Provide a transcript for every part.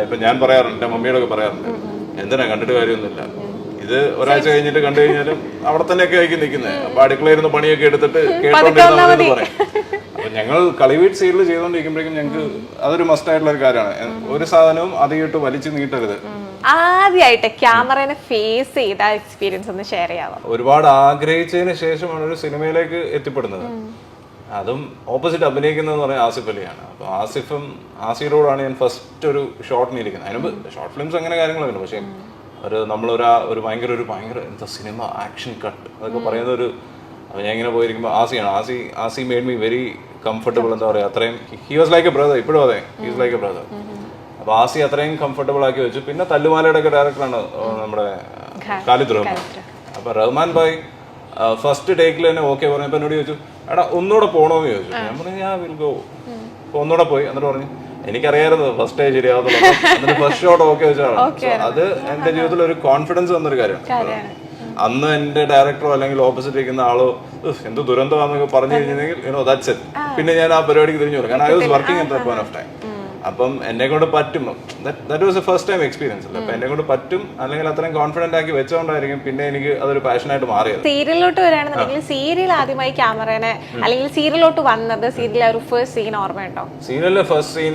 ഇപ്പൊ ഞാൻ പറയാറുണ്ട്, എന്റെ മമ്മിയോടൊക്കെ പറയാറുണ്ട്, എന്തിനാ കണ്ടിട്ട് കാര്യമൊന്നുമില്ല, ഇത് ഒരാഴ്ച കഴിഞ്ഞിട്ട് കണ്ടു കഴിഞ്ഞാലും അവിടെ തന്നെയൊക്കെ ആയിരിക്കും നിൽക്കുന്നത്. അപ്പൊ അടുക്കളയിരുന്ന് പണിയൊക്കെ എടുത്തിട്ട് കേട്ടോണ്ടിരുന്ന പറയും. അപ്പൊ ഞങ്ങൾ കളിവീട്ട് സീരിയൽ ചെയ്തോണ്ടിരിക്കുമ്പോഴേക്കും ഞങ്ങൾക്ക് അതൊരു മസ്റ്റ് ആയിട്ടുള്ള ഒരു കാര്യമാണ്. ഒരു സാധനവും അധികമായിട്ട് വലിച്ചു നീട്ടരുത്. ആദ്യമായിട്ട് ക്യാമറനെ ഫേസ് ചെയ്ത എക്സ്പീരിയൻസ് ഒന്ന് ഷെയർ ചെയ്യാമോ? ഒരുപാട് ആഗ്രഹിച്ചതിന് ശേഷമാണ് ഒരു സിനിമയിലേക്ക് എത്തിപ്പെടുന്നത്. അതും ഓപ്പോസിറ്റ് അഭിനയിക്കുന്നതെന്ന് പറഞ്ഞാൽ ആസിഫ് അലിയാണ്. അപ്പോൾ ആസിഫിനോടാണ് ഞാൻ ഫസ്റ്റ് ഒരു ഷോട്ടിന് ഇരിക്കുന്നത്. അതിനുമ്പ് ഷോർട്ട് ഫിലിംസ് അങ്ങനെ കാര്യങ്ങളൊക്കെ, പക്ഷേ ഒരു ഭയങ്കര എന്താ സിനിമ ആക്ഷൻ കട്ട് അതൊക്കെ പറയുന്ന ഒരു, അപ്പോൾ ഞാൻ ഇങ്ങനെ പോയിരിക്കുമ്പോൾ ആസി മേഡ് മീ വെരി കംഫർട്ടബിൾ. എന്താ പറയുക, അത്രയും he was like A brother. ഇപ്പോഴും അതെ, he is like A brother. അപ്പോൾ ആസി അത്രയും കംഫർട്ടബിൾ ആക്കി വെച്ചു. പിന്നെ തല്ലുമാലയുടെ ഒക്കെ ഡയറക്ടറാണ് നമ്മുടെ ഖാലിദ് റഹ്മാൻ. അപ്പോൾ റഹ്മാൻ ഭായ് ഫസ്റ്റ് ടേക്കിൽ തന്നെ ഓക്കെ പറഞ്ഞപ്പോൾ എന്നോട് ചോദിച്ചു, എടാ ഒന്നുകൂടെ പോകണമെന്ന് ചോദിച്ചു. ഞാൻ പറഞ്ഞു ഞാൻ വിൽ ഗോ. അപ്പോൾ ഒന്നുകൂടെ പോയി. എന്നിട്ട് പറഞ്ഞു എനിക്കറിയായിരുന്നു ഫസ്റ്റ് ടൈം ശരിയാവുന്നുള്ളൂ. എന്നിട്ട് ഫസ്റ്റ് ഷോട്ട് ഓക്കെ വെച്ചാണ്. അത് എന്റെ ജീവിതത്തിൽ ഒരു കോൺഫിഡൻസ് വന്നൊരു കാര്യമാണ്. അന്ന് എന്റെ ഡയറക്ടറോ അല്ലെങ്കിൽ ഓപ്പോസിറ്റ് ഇരിക്കുന്ന ആളോ എന്ത് ദുരന്തമാണെന്നൊക്കെ പറഞ്ഞു കഴിഞ്ഞിട്ടുണ്ടെങ്കിൽ ദാറ്റ്സ് ഇറ്റ്. പിന്നെ ഞാൻ ആ പരിപാടിക്ക് തിരിഞ്ഞു പോകും. കാരണം I was working at that point of time. അപ്പം എന്നെ കൊണ്ട് പറ്റും, that was A first time experience അല്ലേ. അപ്പൊ എന്നെ കൊണ്ട് പറ്റും, അല്ലെങ്കിൽ അത്രയും കോൺഫിഡന്റ് ആക്കി വെച്ചോണ്ടായിരിക്കും പിന്നെ എനിക്ക് അതൊരു പാഷനായിട്ട് മാറിയത്. സീരിയലിലോട്ട് വരികയാണെന്നുണ്ടെങ്കിൽ സീരിയൽ ആദ്യമായി ക്യാമറനെ അല്ലെങ്കിൽ സീരിയലിലോട്ട് വന്നത് സീരിയലിലെ ഒരു ഫസ്റ്റ് സീൻ ഓർമ്മയുണ്ടോ? സീരിയലിലെ ഫസ്റ്റ് സീൻ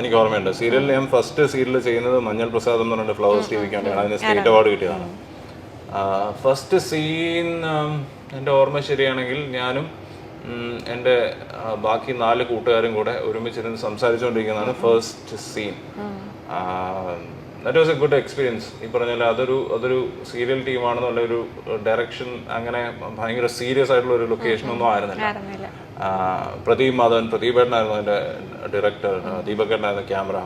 എനിക്ക് ഓർമ്മയുണ്ട്. സീരിയലിൽ ഞാൻ ഫസ്റ്റ് സീരിയൽ ചെയ്യുന്നത് മഞ്ഞൾ പ്രസാദം എന്ന് പറഞ്ഞിട്ട് ഫ്ലവേഴ്സ് ടിവിക്ക് വേണ്ടിയാണ്. അതിന് സ്റ്റേറ്റ് അവാർഡ് കിട്ടിയതാണ്. ഫസ്റ്റ് സീൻ എൻ്റെ ഓർമ്മ ശരിയാണെങ്കിൽ ഞാനും എൻ്റെ ബാക്കി 4 കൂട്ടുകാരും കൂടെ ഒരുമിച്ചിരുന്ന് സംസാരിച്ചുകൊണ്ടിരിക്കുന്നതാണ് first scene. That was a good experience. ഈ പറഞ്ഞാൽ അതൊരു സീരിയൽ ടീമാണെന്നുള്ള ഒരു ഡയറക്ഷൻ, അങ്ങനെ ഭയങ്കര സീരിയസ് ആയിട്ടുള്ള ഒരു ലൊക്കേഷൻ ഒന്നും ആയിരുന്നില്ല. പ്രദീപേട്ടനായിരുന്നു എൻ്റെ ഡയറക്ടർ, ദീപകേട്ടനായിരുന്നു ക്യാമറ.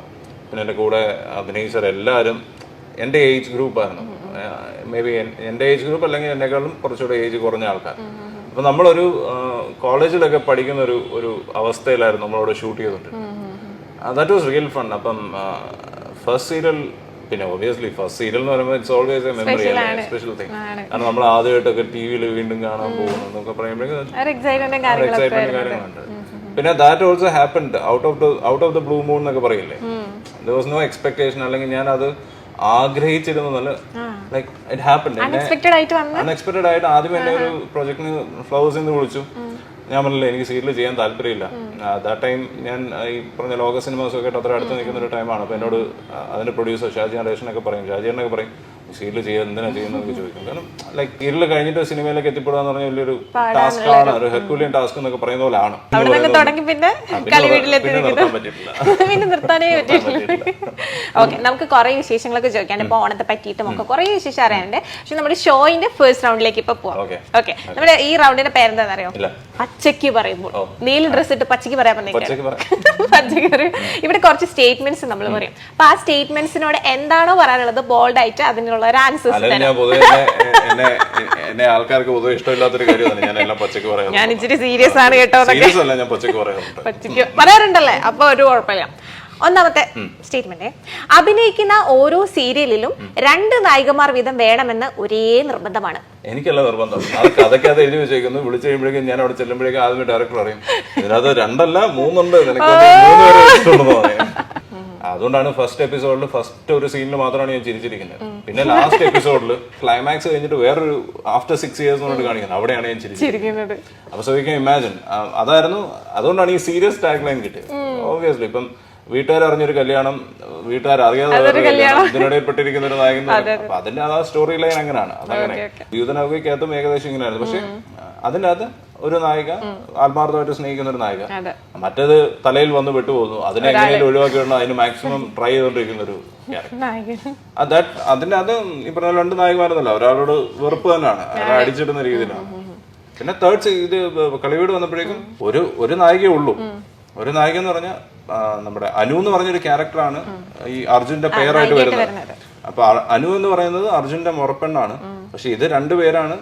പിന്നെ എൻ്റെ കൂടെ അഭിനയിച്ചവരെല്ലാവരും എൻ്റെ ഏജ് ഗ്രൂപ്പായിരുന്നു. മേ ബി എൻ്റെ ഏജ് ഗ്രൂപ്പ് അല്ലെങ്കിൽ എന്നെക്കാളും കുറച്ചുകൂടെ ഏജ് കുറഞ്ഞ ആൾക്കാർ. അപ്പം നമ്മളൊരു കോളേജിലൊക്കെ പഠിക്കുന്ന ഒരു അവസ്ഥയിലായിരുന്നു നമ്മളവിടെ ഷൂട്ട് ചെയ്തിട്ട്. That was real fun. അപ്പം ഫസ്റ്റ് സീരിയൽ, പിന്നെ ഒബിയസ്ലി ഫസ്റ്റ് സീരിയൽ എന്ന് പറയുമ്പോൾ it's always A memory, special thing. കാരണം നമ്മൾ ആദ്യമായിട്ടൊക്കെ ടി വിയിൽ വീണ്ടും കാണാൻ പോകുന്നു എന്നൊക്കെ പറയുമ്പോഴേക്കും എക്സൈറ്റ്മെന്റ് കാര്യങ്ങളുണ്ട്. പിന്നെ that also happened out of the blue moon എന്നൊക്കെ പറയില്ലേ. ദർ വാസ് നോ എക്സ്പെക്ടേഷൻ, അല്ലെങ്കിൽ ഞാൻ അത് ആഗ്രഹിച്ചിരുന്നല്ല, ലൈക്ക് ഇറ്റ് ഹാപ്പൻഡ്. അൺഎക്സ്പെക്ടഡ് ആയിട്ട് ആദ്യം എന്നെ ഒരു പ്രൊജക്ടിന് ഫ്ലവേഴ്സിൽ നിന്ന് വിളിച്ചു. ഞാൻ പറഞ്ഞില്ല എനിക്ക് സീരിയൽ ചെയ്യാൻ താല്പര്യമില്ല. ദാറ്റ് ടൈം ഞാൻ ഈ പറഞ്ഞ ലോക സിനിമാസൊക്കെ അത്ര അടുത്ത് നിൽക്കുന്ന ഒരു ടൈമാണ്. അപ്പോൾ എന്നോട് അതിന്റെ പ്രൊഡ്യൂസർ ഷാജി നടേഷനൊക്കെ പറയും സീരിയൽ ചെയ്യാൻ എന്തിനാ ചെയ്യുന്നതൊക്കെ ചോദിക്കും. കാരണം ലൈക്ക് സീരിയൽ കഴിഞ്ഞിട്ട് സിനിമയിലേക്ക് എത്തിപ്പെടുക എന്ന് പറഞ്ഞാൽ വലിയൊരു ടാസ്ക് ആണ്, ഒരു ഹെർക്കുലിയൻ ടാസ്ക് എന്നൊക്കെ പറയുന്ന പോലെ ആണ്. നമുക്ക് കുറെ വിശേഷങ്ങളൊക്കെ ചോദിക്കാൻ, ഇപ്പൊ ഓണത്തെ പറ്റിയിട്ടും ഒക്കെ കുറെ വിശേഷം അറിയാനുണ്ട്. പക്ഷെ നമ്മുടെ ഷോയിന്റെ ഫസ്റ്റ് റൗണ്ടിലേക്ക് ഇപ്പൊ പോവാം. ഓക്കെ, നമ്മുടെ ഈ റൗണ്ടിന്റെ പേരെന്താണെന്ന് അറിയോ? പച്ചക്ക് പറയുമ്പോൾ നീല ഡ്രസ് ഇട്ട് പച്ചക്ക് പറയാൻ പച്ചക്കറി. ഇവിടെ കുറച്ച് സ്റ്റേറ്റ്മെന്റ്സ് നമ്മൾ പറയും. അപ്പൊ ആ സ്റ്റേറ്റ്മെന്റ്സിനോട് എന്താണോ പറയാനുള്ളത് ബോൾഡ് ആയിട്ട് അതിനുള്ള ഒരു ആൻസേഴ്സ്. എന്നെ ആൾക്കാർക്ക് പൊതുവെ ഇഷ്ടമില്ലാത്തൊരു കാര്യമാണ് ഞാൻ എല്ലാം പച്ചക്ക് പറയാം. ഞാൻ ഇച്ചിരി സീരിയസ് ആണ് കേട്ടോ. ഞാൻ പച്ചക്ക് പറയാറുണ്ടല്ലേ, അപ്പൊ ഒരു കുഴപ്പമില്ല. ഒന്നാമത്തെ സ്റ്റേറ്റ്മെന്റ്, അഭിനയിക്കുന്ന ഓരോ സീരിയലിലും 2 നായികമാർ വീതം വേണമെന്ന് ഒരേ നിർബന്ധമാണ്. എനിക്കല്ല നിർബന്ധം, അത് കഥയ്ക്ക് അത് എഴുതി വെച്ചേക്കുന്നു. വിളിച്ചു കഴിയുമ്പോഴേക്കും ഞാൻ അവിടെ ചെല്ലുമ്പോഴേക്കും ആദ്യമേ ഡയറക്ടർ പറയും ഇതിനകത്ത് 2 അല്ല 3 ഉണ്ട്, നിനക്ക് 3 പേരെ ഇഷ്ടമുണ്ടെന്ന് പറയും. അതുകൊണ്ടാണ് ഫസ്റ്റ് എപ്പിസോഡിൽ ഫസ്റ്റ് ഒരു സീനിൽ മാത്രമാണ് ഞാൻ ചിരിച്ചിരിക്കുന്നത്. പിന്നെ ലാസ്റ്റ് എപ്പിസോഡിൽ ക്ലൈമാക്സ് കഴിഞ്ഞിട്ട് വേറൊരു ആഫ്റ്റർ 6 years കൊണ്ട് കാണിക്കുന്നത്, അവിടെയാണ് ഞാൻ ചിരിച്ചിരിക്കുന്നത്. അപ്പൊ സോ യു ക്യാൻ ഇമാജിൻ, അതുകൊണ്ടാണ് ഈ സീരിയസ് ടാഗ് ലൈൻ കിട്ടിയത്. ഓബ്വിയസ്ലി ഇപ്പം വീട്ടുകാർ അറിഞ്ഞൊരു കല്യാണം, വീട്ടുകാർ അറിയാതെ ഇതിനിടയിൽപ്പെട്ടിരിക്കുന്ന ഒരു നായകൻ, അപ്പൊ അതിന്റെ ആ സ്റ്റോറി ലൈൻ അങ്ങനെയാണ്. അതങ്ങനെ യൂതനൗകയ്ക്കകത്തും ഏകദേശം ഇങ്ങനെയായിരുന്നു. പക്ഷെ അതിൻ്റെ അകത്ത് ഒരു നായിക ആത്മാർത്ഥമായിട്ട് സ്നേഹിക്കുന്ന ഒരു നായിക, മറ്റേത് തലയിൽ വന്ന് വിട്ടുപോകുന്നു, അതിനെ എങ്ങനെയും ഒഴിവാക്കി വിടണം, അതിന് മാക്സിമം ട്രൈ ചെയ്തോണ്ടിരിക്കുന്ന ഒരു അതിന്റെ അത് ഈ പറഞ്ഞ 2 നായികമാരെന്നല്ല, ഒരാളോട് വെറുപ്പ് തന്നെയാണ്, അയാളെ അടിച്ചിടുന്ന രീതിയിലാണ്. പിന്നെ തേർഡ് ഇത് കളിവീട് വന്നപ്പോഴേക്കും ഒരു നായികയേ ഉള്ളൂ. ഒരു നായിക എന്ന് പറഞ്ഞാൽ നമ്മുടെ അനു എന്ന് പറഞ്ഞൊരു ക്യാരക്ടറാണ് ഈ അർജുന്റെ പേരായിട്ട് വരുന്നത്. അപ്പൊ അനു എന്ന് പറയുന്നത് അർജുന്റെ മുറപ്പെണ്ണാണ്. പക്ഷെ ഇത് 2 പേരാണ്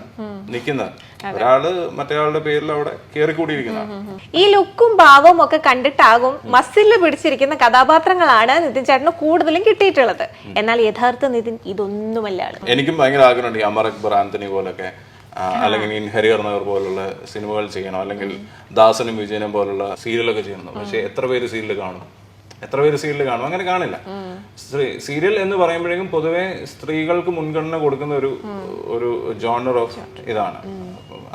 നിൽക്കുന്നത്, ഒരാള് മറ്റേയാളുടെ പേരിൽ അവിടെ കയറിക്കൂടിയിരിക്കുന്നതാണ്. ഈ ലുക്കും ഭാവവും ഒക്കെ കണ്ടിട്ടാകും മസില് പിടിച്ചിരിക്കുന്ന കഥാപാത്രങ്ങളാണ് നിതിൻ ചേട്ടന് കൂടുതലും കിട്ടിയിട്ടുള്ളത്. എന്നാൽ യഥാർത്ഥ നിതിൻ ഇതൊന്നുമല്ല. എനിക്കും ഭയങ്കര ആഗ്രഹമുണ്ട് ഈ അമർ അക്ബർ ആന്റണി പോലൊക്കെ, അല്ലെങ്കിൽ ഇൻ ഹരിഹർ നഗർ പോലുള്ള സിനിമകൾ ചെയ്യണം, അല്ലെങ്കിൽ ദാസനും വിജയനും പോലുള്ള സീരിയലൊക്കെ ചെയ്യണം. പക്ഷെ എത്ര പേര് സീരിയൽ കാണും? എത്ര പേര് സീരിയൽ കാണും? അങ്ങനെ കാണില്ല. സീരിയൽ എന്ന് പറയുമ്പോഴേക്കും പൊതുവെ സ്ത്രീകൾക്ക് മുൻഗണന കൊടുക്കുന്ന ഒരു ജോണർ ഓഫ് ഇതാണ്.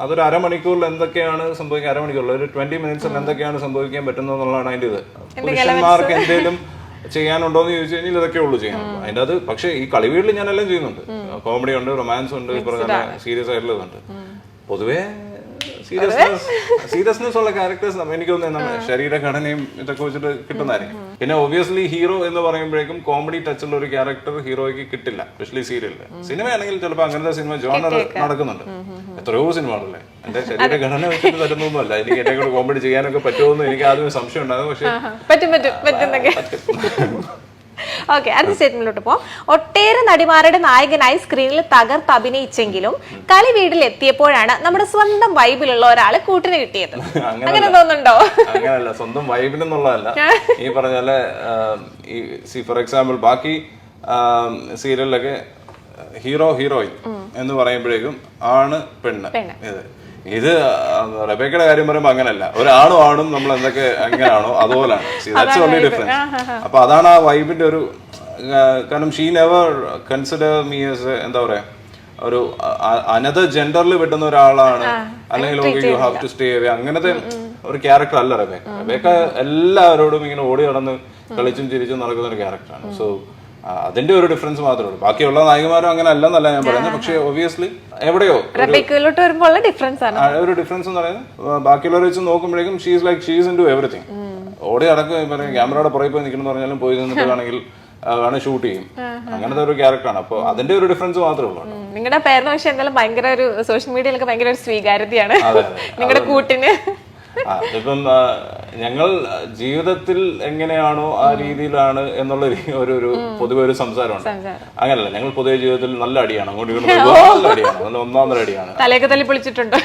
അതൊരു അരമണിക്കൂറിൽ എന്തൊക്കെയാണ് സംഭവിക്കുക, അരമണിക്കൂറിൽ ഒരു 20 മിനിറ്റ്സിൽ എന്തൊക്കെയാണ് സംഭവിക്കാൻ പറ്റുന്നത് എന്നുള്ളതാണ് അതിൻ്റെ ഇത്. പുരുഷന്മാർക്ക് എന്തെങ്കിലും ചെയ്യാനുണ്ടോ എന്ന് ചോദിച്ചു കഴിഞ്ഞാൽ ഇതൊക്കെ ഉള്ളൂ ചെയ്യാൻ അതിൻ്റെ അത്. പക്ഷേ ഈ കളിവീട്ടിൽ ഞാൻ എല്ലാം ചെയ്യുന്നുണ്ട്. കോമഡി ഉണ്ട്, റൊമാൻസ് ഉണ്ട്, ഈ പറഞ്ഞ സീരിയസ് ആയിട്ടുള്ളതുണ്ട്. പൊതുവേ സീരിയസ്നെസ് ഉള്ള ക്യാരക്ടേഴ്സ് എനിക്ക് തോന്നുന്നത് നമ്മുടെ ശരീരഘടനയും ഇതൊക്കെ വെച്ചിട്ട് കിട്ടുന്നതായിരിക്കും. പിന്നെ ഒബ്വിയസ്ലി ഹീറോ എന്ന് പറയുമ്പോഴേക്കും കോമഡി ടച്ചുള്ള ഒരു ക്യാരക്ടർ ഹീറോയ്ക്ക് കിട്ടില്ല, എസ്പെഷ്യലി സീരിയലില്. സിനിമയാണെങ്കിൽ ചിലപ്പോൾ അങ്ങനത്തെ സിനിമ ജോണർ നടക്കുന്നുണ്ട്, എത്രയോ സിനിമകളല്ലേ. എന്റെ ശരീരഘടന വെച്ചിട്ട് തരുന്നൊന്നുമല്ല. എനിക്ക് എന്നെ കൂടെ കോമഡി ചെയ്യാനൊക്കെ പറ്റുമെന്ന് എനിക്ക് ആദ്യം സംശയം ഉണ്ടാകും. പക്ഷെ ഓക്കെ, അടുത്ത സ്റ്റേറ്റ്മെന്റിലോട്ട് പോവാം. ഒട്ടേറെ നടിമാരുടെ നായകനായി സ്ക്രീനിൽ തകർത്ത് അഭിനയിച്ചെങ്കിലും കളി വീട്ടിൽ എത്തിയപ്പോഴാണ് നമ്മുടെ സ്വന്തം വൈബിലുള്ള ഒരാള് കൂട്ടിന് കിട്ടിയത്. അങ്ങനെ തോന്നുന്നുണ്ടോ? അങ്ങനല്ല, സ്വന്തം വൈബിനെന്നുള്ളതല്ല. ഈ പറഞ്ഞ പോലെ ഫോർ എക്സാമ്പിൾ ബാക്കി സീരിയലിലൊക്കെ ഹീറോ ഹീറോയിൻ എന്ന് പറയുമ്പോഴേക്കും ആണ് പെണ്ണ്. ഇത് റബേക്കയുടെ കാര്യം പറയുമ്പോൾ അങ്ങനല്ല. ഒരാണും ആണും നമ്മൾ എന്തൊക്കെ എങ്ങനെയാണോ അതുപോലാണ്. That's only difference. അപ്പൊ അതാണ് ആ വൈബിന്റെ ഒരു കാരണം. She never consider me as എന്താ പറയാ ഒരു അനദർ ജെൻഡറിൽ വിട്ടുന്ന ഒരാളാണ്, അല്ലെങ്കിൽ you have to stay away അങ്ങനത്തെ ഒരു ക്യാരക്ടർ അല്ല റബേക്ക. റബേക്ക എല്ലാവരോടും ഇങ്ങനെ ഓടി നടന്ന് കളിച്ചും ചിരിച്ചും നടക്കുന്ന ഒരു ക്യാരക്ടറാണ്. സോ അതിന്റെ ഒരു ഡിഫറൻസ് മാത്രമേ ഉള്ളൂ. ബാക്കിയുള്ള നായികമാരും അങ്ങനെ അല്ലെന്നല്ല ഞാൻ പറയുന്നത്. പക്ഷെ ഒബ്വിയസ്ലി എവിടെയോ ഒരു ഡിഫറൻസ് എന്ന് പറയുന്നത് ബാക്കിയുള്ളവരെ വെച്ച് നോക്കുമ്പോഴേക്കും she's like she's into everything. ഓടി അടക്കം പറയും, ക്യാമറയുടെ പുറകെ പോയി നിൽക്കണം പറഞ്ഞാലും പോയി നിന്നിട്ടാണെങ്കിൽ ആണ് ഷൂട്ട് ചെയ്യും. അങ്ങനത്തെ ഒരു ക്യാരക്ടറാണ്. അപ്പൊ അതിന്റെ ഒരു ഡിഫറൻസ് മാത്രമേ ഉള്ളൂ. നിങ്ങളുടെ പേരിന് പക്ഷെ എന്തായാലും ഭയങ്കര ഒരു സോഷ്യൽ മീഡിയയിലൊക്കെ ഭയങ്കര ഒരു സ്വീകാര്യതയാണ് നിങ്ങളുടെ കൂട്ടിന്. അതിപ്പം ഞങ്ങൾ ജീവിതത്തിൽ എങ്ങനെയാണോ ആ രീതിയിലാണ് എന്നുള്ള ഒരു പൊതുവെ ഒരു സംസാരമുണ്ട്. അങ്ങനല്ല, ഞങ്ങൾ പൊതുവെ ജീവിതത്തിൽ നല്ല അടിയാണ്, അങ്ങോട്ട് ഇങ്ങോട്ട് നല്ല അടിയാണ്, നല്ല ഒന്നാമതൊരു അടിയാണ്. തലയൊക്കെ തല്ലി പൊളിച്ചിട്ടുണ്ടോ?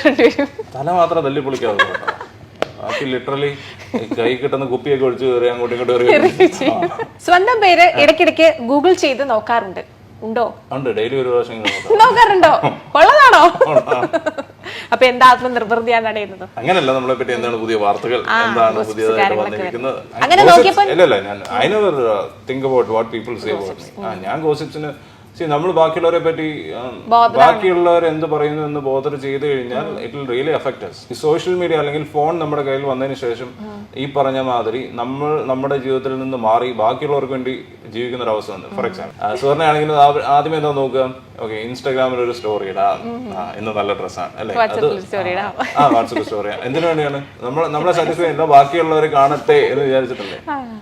തല മാത്രം തല്ലി പൊളിക്കാതെ ബാക്കി ലിറ്ററലി കൈ കിട്ടുന്ന കുപ്പിയൊക്കെ ഒഴിച്ചു കയറി അങ്ങോട്ടും ഇങ്ങോട്ടും. സ്വന്തം പേര് ഇടയ്ക്കിടയ്ക്ക് ഗൂഗിൾ ചെയ്ത് നോക്കാറുണ്ട് ഉണ്ടോ? ഉണ്ട്, ഡെയിലി ഒരു പ്രാവശ്യം നോക്കാറുണ്ടോ? കൊള്ളതാണോ? അപ്പൊ എന്താ ആത്മനിർവൃതിയാണ് അടയുന്നത്? അങ്ങനല്ല, നമ്മളെ പറ്റി എന്താണ് പുതിയ വാർത്തകൾ, എന്താണ് പുതിയതായിട്ട് വന്നിരിക്കുന്നത്. അല്ലല്ല, ഞാൻ I never think about what people say about me. ഞാൻ ഗോസിപ്സിന് നമ്മൾ ബാക്കിയുള്ളവരെ പറ്റി ബാക്കിയുള്ളവർ എന്ത് പറയുന്നു എന്ന് ബോധർ ചെയ്ത് കഴിഞ്ഞാൽ it will really affect us. ഈ സോഷ്യൽ മീഡിയ അല്ലെങ്കിൽ ഫോൺ നമ്മുടെ കയ്യിൽ വന്നതിന് ശേഷം ഈ പറഞ്ഞ മാതിരി നമ്മൾ നമ്മുടെ ജീവിതത്തിൽ നിന്ന് മാറി ബാക്കിയുള്ളവർക്ക് വേണ്ടി ജീവിക്കുന്ന ഒരു അവസ്ഥ ഉണ്ട്. ഫോർ എക്സാമ്പിൾ സുവർണയാണെങ്കിൽ ആദ്യമേ എന്താ നോക്കുക, ഓക്കെ ഇൻസ്റ്റാഗ്രാമിൽ ഒരു സ്റ്റോറി ഇടാം, ഇന്ന് നല്ല ഡ്രസ്സാണ് അല്ലെ, അത് വാട്സപ്പ് സ്റ്റോറി. എന്തിനു വേണ്ടിയാണ്? നമ്മളെ സാറ്റിസ്ഫൈ അല്ല, ബാക്കിയുള്ളവരെ കാണട്ടെ എന്ന് വിചാരിച്ചിട്ടല്ലേ.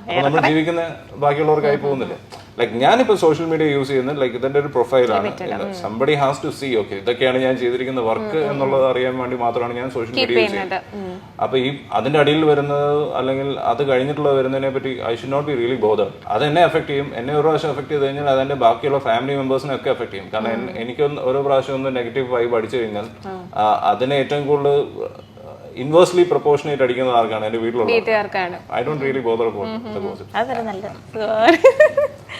അപ്പൊ നമ്മൾ ജീവിക്കുന്ന ബാക്കിയുള്ളവർക്കായി പോകുന്നില്ല. ലൈക്ക് ഞാനിപ്പോ സോഷ്യൽ മീഡിയ യൂസ് ചെയ്യുന്നത് ലൈക്ക് ഇതിന്റെ ഒരു പ്രൊഫൈലാണ്. Somebody has to see okay ഇതൊക്കെയാണ് ഞാൻ ചെയ്തിരിക്കുന്ന വർക്ക് എന്നുള്ളത് അറിയാൻ വേണ്ടി മാത്രമാണ് ഞാൻ സോഷ്യൽ മീഡിയ യൂസ് ചെയ്യുന്നത്. അപ്പൊ ഈ അതിന്റെ അടിയിൽ വരുന്നത് അല്ലെങ്കിൽ അത് കഴിഞ്ഞിട്ടുള്ള വരുന്നതിനെ പറ്റി I should not be really bothered. അത് എന്നെ എഫക്ട് ചെയ്യും. എന്നെ ഒരു പ്രാവശ്യം എഫക്ട് ചെയ്ത് കഴിഞ്ഞാൽ അതെന്റെ ബാക്കിയുള്ള ഫാമിലി മെമ്പേഴ്സിനെ ഒക്കെ എഫക്ട് ചെയ്യും. കാരണം എനിക്ക് ഓരോ പ്രാവശ്യം ഒന്ന് നെഗറ്റീവ് വൈബ് അടിച്ചു കഴിഞ്ഞാൽ അതിനെ ഏറ്റവും കൂടുതൽ ഇൻവേഴ്സ്ലി പ്രൊപ്പോർഷനേറ്റ് അടിക്കുന്നത് ആർക്കാണ്? എന്റെ വീട്ടിലുള്ള. I don't really bother about the gossips.